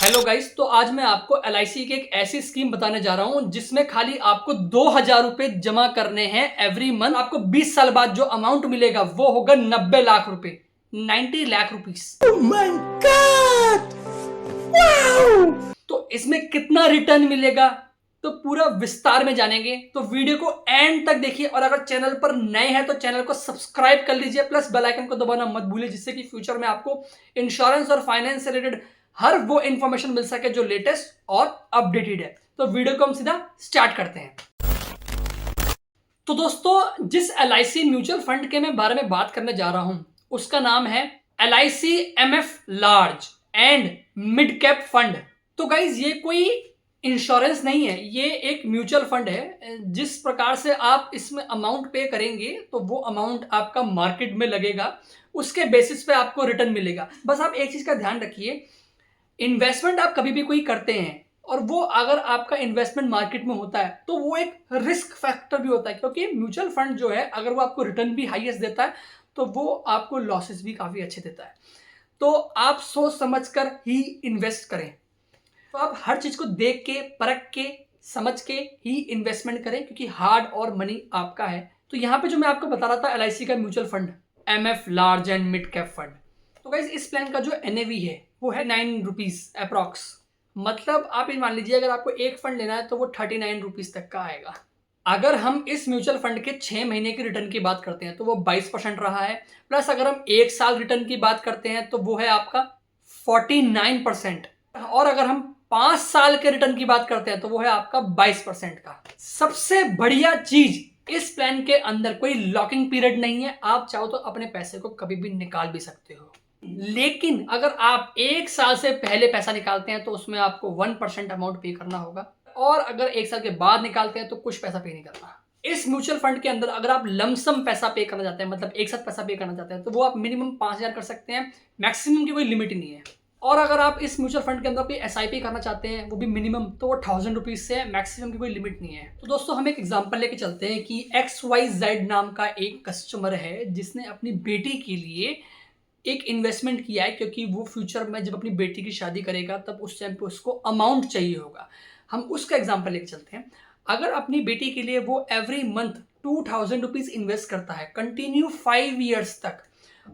Hello guys, तो आज मैं आपको एलआईसी की एक ऐसी स्कीम बताने जा रहा हूं जिसमें खाली आपको 2,000 रुपए जमा करने हैं एवरी मंथ। आपको 20 साल बाद जो अमाउंट मिलेगा वो होगा 90 लाख रुपए, 90 lakh rupees. Oh my God! Wow! तो इसमें कितना रिटर्न मिलेगा तो पूरा विस्तार में जानेंगे, तो वीडियो को एंड तक देखिए। और अगर चैनल पर नए हैं तो चैनल को सब्सक्राइब कर लीजिए, प्लस बेल आइकन को दबाना मत भूलिए, जिससे कि फ्यूचर में आपको इंश्योरेंस और फाइनेंस से रिलेटेड हर वो इंफॉर्मेशन मिल सके जो लेटेस्ट और अपडेटेड है। तो वीडियो को हम सीधा स्टार्ट करते हैं। तो दोस्तों, जिस एलआईसी म्यूचुअल फंड के मैं बारे में बात करने जा रहा हूं उसका नाम है LIC MF large and mid cap fund. तो गाइज, ये कोई इंश्योरेंस नहीं है, ये एक म्यूचुअल फंड है। जिस प्रकार से आप इसमें अमाउंट पे करेंगे तो वो अमाउंट आपका मार्केट में लगेगा, उसके बेसिस पे आपको रिटर्न मिलेगा। बस आप एक चीज का ध्यान रखिए, इन्वेस्टमेंट आप कभी भी कोई करते हैं और वो अगर आपका इन्वेस्टमेंट मार्केट में होता है तो वो एक रिस्क फैक्टर भी होता है, क्योंकि म्यूचुअल फंड जो है अगर वो आपको रिटर्न भी हाईएस्ट देता है तो वो आपको लॉसेस भी काफी अच्छे देता है। तो आप सोच समझकर ही इन्वेस्ट करें। तो आप हर चीज को देख के, परख के, समझ के ही इन्वेस्टमेंट करें, क्योंकि हार्ड और मनी आपका है। तो यहाँ पे जो मैं आपको बता रहा था एलआईसी का mutual fund MF large and mid cap fund, तो गाइस इस प्लान का जो एनएवी है वो है 9 रुपीज अप्रॉक्स। मतलब आप ये मान लीजिए, अगर आपको एक फंड लेना है तो वो 39 रुपीज तक का आएगा। अगर हम इस म्यूचुअल फंड के 6 महीने की रिटर्न की बात करते हैं तो वो 22% रहा है। प्लस अगर हम एक साल रिटर्न की बात करते हैं तो वो है आपका 49%। और अगर हम 5 साल के रिटर्न की बात करते हैं तो वो है आपका 22% का। सबसे बढ़िया चीज, इस प्लान के अंदर कोई लॉकिंग पीरियड नहीं है। आप चाहो तो अपने पैसे को कभी भी निकाल भी सकते हो, लेकिन अगर आप एक साल से पहले पैसा निकालते हैं तो उसमें आपको 1% अमाउंट पे करना होगा, और अगर एक साल के बाद निकालते हैं तो कुछ पैसा पे नहीं करना। इस म्यूचुअल फंड के अंदर अगर आप लमसम पैसा पे करना चाहते हैं, मतलब एक साथ पैसा पे करना चाहते हैं, तो वो आप मिनिमम 5,000 कर सकते हैं, मैक्सिमम की कोई लिमिट नहीं है। और अगर आप इस म्यूचुअल फंड के अंदर कोई एसआईपी करना चाहते हैं, वो भी मिनिमम, तो वो 1,000 रुपीज से, मैक्सिमम की कोई लिमिट नहीं है। तो दोस्तों, हम एक एग्जांपल लेके चलते हैं कि XYZ नाम का एक कस्टमर है जिसने अपनी बेटी के लिए एक इन्वेस्टमेंट किया है, क्योंकि वो फ्यूचर में जब अपनी बेटी की शादी करेगा तब उस टाइम पे उसको अमाउंट चाहिए होगा। हम उसका एग्जांपल लेके चलते हैं। अगर अपनी बेटी के लिए वो एवरी मंथ 2,000 रुपीज इन्वेस्ट करता है कंटिन्यू 5 ईयर्स तक,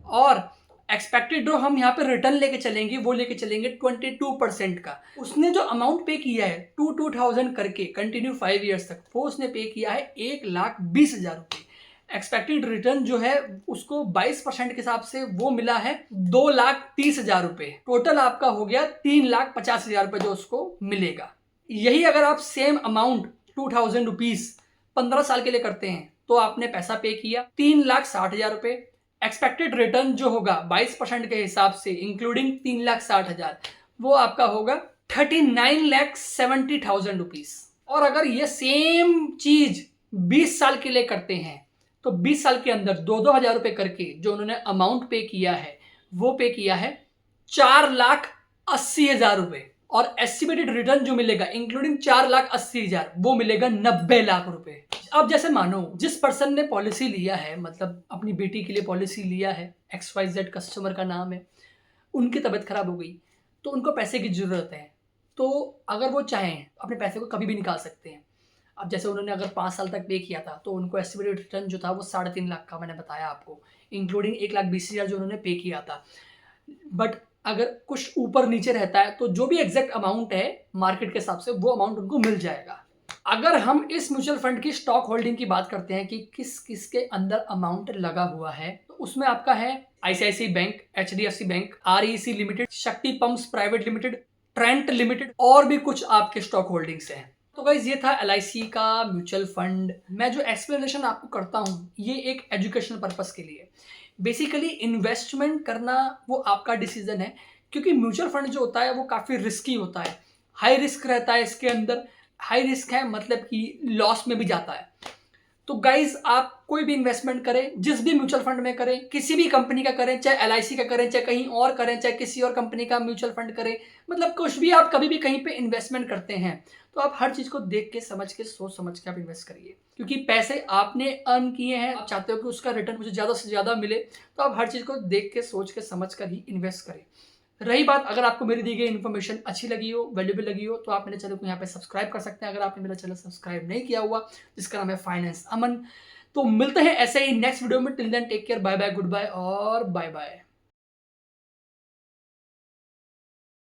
और एक्सपेक्टेड ड्रॉ हम यहाँ पे रिटर्न लेके चलेंगे, वो लेके चलेंगे 22% का। उसने जो अमाउंट पे किया है 2,000 करके कंटिन्यू 5 ईयर्स तक, वो उसने पे किया है 1,20,000 रुपये। एक्सपेक्टेड रिटर्न जो है उसको 22% के हिसाब से वो मिला है 2,30,000 रुपये। टोटल आपका हो गया 3,50,000 रुपये जो उसको मिलेगा। यही अगर आप सेम अमाउंट 2,000 रुपीज 15 साल के लिए करते हैं तो आपने पैसा पे किया 3,60,000 रुपये। एक्सपेक्टेड रिटर्न जो होगा 22% के हिसाब से इंक्लूडिंग 3,60,000, वो आपका होगा 39,70,000 रुपीज। और अगर ये सेम चीज 20 साल के लिए करते हैं तो 20 साल के अंदर 2,000 रुपए करके जो उन्होंने अमाउंट पे किया है वो पे किया है 4,80,000 रुपए। और एस्टिमेटेड रिटर्न जो मिलेगा इंक्लूडिंग 4,80,000 वो मिलेगा 90 लाख रुपए। अब जैसे मानो जिस पर्सन ने पॉलिसी लिया है, मतलब अपनी बेटी के लिए पॉलिसी लिया है, XYZ कस्टमर का नाम है, उनकी तबीयत खराब हो गई तो उनको पैसे की जरूरत है, तो अगर वो चाहें अपने पैसे को कभी भी निकाल सकते हैं। अब जैसे उन्होंने अगर 5 साल तक पे किया था तो उनको एस्टिमेटेड रिटर्न जो था वो 3.5 लाख का मैंने बताया आपको, इंक्लूडिंग 1,20,000 जो उन्होंने पे किया था। बट अगर कुछ ऊपर नीचे रहता है तो जो भी एग्जैक्ट अमाउंट है मार्केट के हिसाब से वो अमाउंट उनको मिल जाएगा। अगर हम इस म्यूचुअल फंड की स्टॉक होल्डिंग की बात करते हैं कि किस किस के अंदर अमाउंट लगा हुआ है, तो उसमें आपका है ICICI bank, HDFC bank, REC limited, Shakti pumps private limited, Trent limited, और भी कुछ आपके स्टॉक होल्डिंग्स हैं। तो गाइस, ये था LIC का म्यूचुअल फंड। मैं जो एक्सप्लेनेशन आपको करता हूँ ये एक एजुकेशनल पर्पस के लिए। बेसिकली इन्वेस्टमेंट करना वो आपका डिसीजन है, क्योंकि म्यूचुअल फंड जो होता है वो काफ़ी रिस्की होता है, हाई रिस्क रहता है इसके अंदर। हाई रिस्क है मतलब कि लॉस में भी जाता है। तो गाइज, आप कोई भी इन्वेस्टमेंट करें, जिस भी म्यूचुअल फंड में करें, किसी भी कंपनी का करें, चाहे LIC का करें, चाहे कहीं और करें, चाहे किसी और कंपनी का म्यूचुअल फंड करें, मतलब कुछ भी आप कभी भी कहीं पे इन्वेस्टमेंट करते हैं तो आप हर चीज को देख के, समझ के, सोच समझ के आप इन्वेस्ट करिए, क्योंकि पैसे आपने अर्न किए हैं, आप चाहते हो कि उसका रिटर्न मुझे ज्यादा से ज्यादा मिले, तो आप हर चीज को देख के, सोच के, समझ कर ही इन्वेस्ट करें। रही बात, अगर आपको मेरी दी गई इन्फॉर्मेशन अच्छी लगी हो, वैल्यूएबल लगी हो, तो आप मेरे चैनल को यहाँ पे सब्सक्राइब कर सकते हैं अगर आपने मेरा चैनल सब्सक्राइब नहीं किया हुआ, जिसका नाम है फाइनेंस अमन। तो मिलते हैं ऐसे ही नेक्स्ट वीडियो में। Till then take care, bye bye, goodbye और बाय बाय।